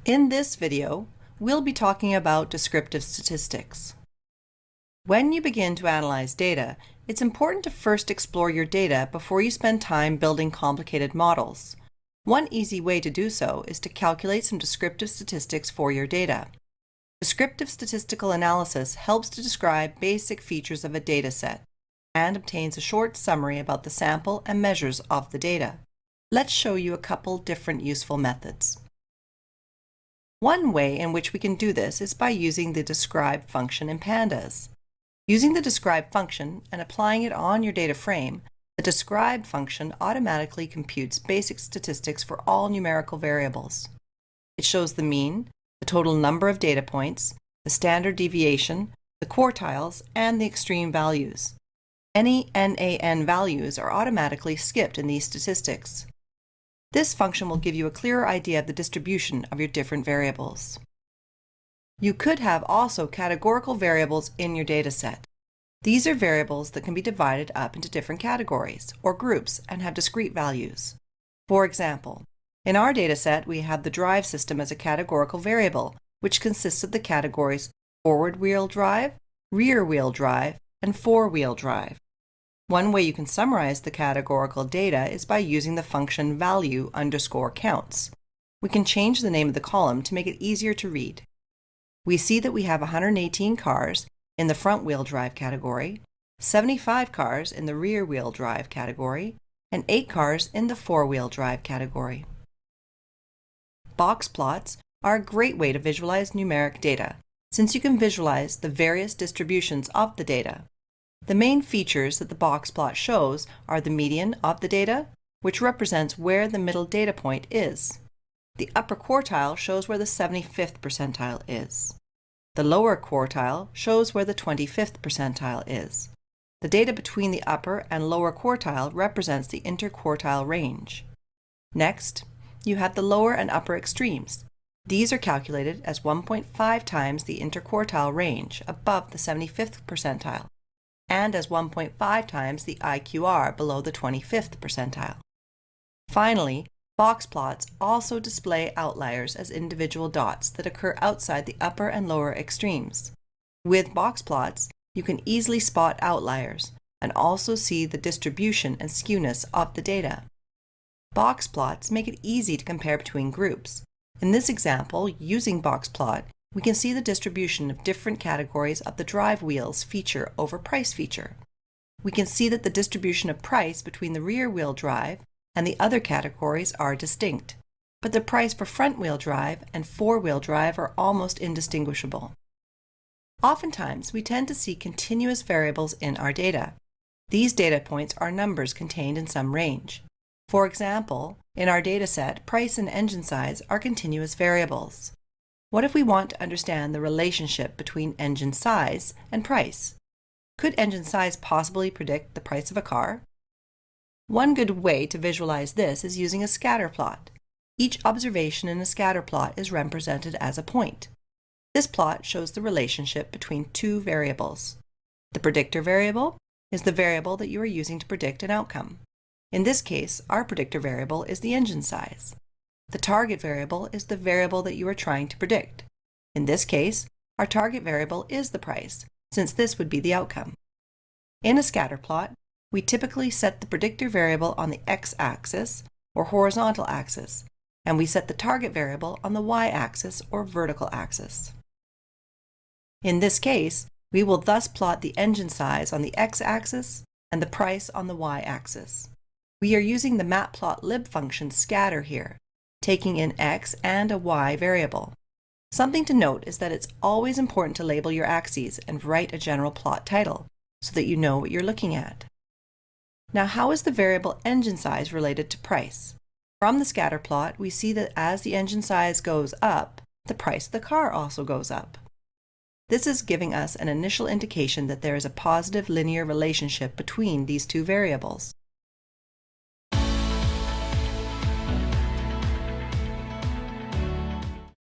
In this video, we'll be talking about descriptive statistics. When you begin to analyze data, it's important to first explore your data before you spend time building complicated models. One easy way to do so is to calculate some descriptive statistics for your data. Descriptive statistical analysis helps to describe basic features of a data set and obtains a short summary about the sample and measures of the data. Let's show you a couple different useful methods. One way in which we can do this is by using the describe function in Pandas. Using the describe function and applying it on your data frame, the describe function automatically computes basic statistics for all numerical variables. It shows the mean, the total number of data points, the standard deviation, the quartiles, and the extreme values. Any NaN values are automatically skipped in these statistics. This function will give you a clearer idea of the distribution of your different variables. You could have also categorical variables in your data set. These are variables that can be divided up into different categories or groups and have discrete values. For example, in our data set we have the drive system as a categorical variable, which consists of the categories forward-wheel drive, rear-wheel drive, and four-wheel drive. One way you can summarize the categorical data is by using the function value_counts. We can change the name of the column to make it easier to read. We see that we have 118 cars in the front-wheel drive category, 75 cars in the rear-wheel drive category, and 8 cars in the four-wheel drive category. Box plots are a great way to visualize numeric data, since you can visualize the various distributions of the data. The main features that the box plot shows are the median of the data, which represents where the middle data point is. The upper quartile shows where the 75th percentile is. The lower quartile shows where the 25th percentile is. The data between the upper and lower quartile represents the interquartile range. Next, you have the lower and upper extremes. These are calculated as 1.5 times the interquartile range above the 75th percentile, and as 1.5 times the IQR below the 25th percentile. Finally, box plots also display outliers as individual dots that occur outside the upper and lower extremes. With box plots, you can easily spot outliers and also see the distribution and skewness of the data. Box plots make it easy to compare between groups. In this example, using box plot, we can see the distribution of different categories of the drive wheels feature over price feature. We can see that the distribution of price between the rear wheel drive and the other categories are distinct, but the price for front wheel drive and four wheel drive are almost indistinguishable. Oftentimes, we tend to see continuous variables in our data. These data points are numbers contained in some range. For example, in our data set, price and engine size are continuous variables. What if we want to understand the relationship between engine size and price? Could engine size possibly predict the price of a car? One good way to visualize this is using a scatter plot. Each observation in a scatter plot is represented as a point. This plot shows the relationship between two variables. The predictor variable is the variable that you are using to predict an outcome. In this case, our predictor variable is the engine size. The target variable is the variable that you are trying to predict. In this case, our target variable is the price, since this would be the outcome. In a scatter plot, we typically set the predictor variable on the x-axis or horizontal axis, and we set the target variable on the y-axis or vertical axis. In this case, we will thus plot the engine size on the x-axis and the price on the y-axis. We are using the matplotlib function scatter here, taking in x and a y variable. Something to note is that it's always important to label your axes and write a general plot title so that you know what you're looking at. Now, how is the variable engine size related to price? From the scatter plot, we see that as the engine size goes up, the price of the car also goes up. This is giving us an initial indication that there is a positive linear relationship between these two variables.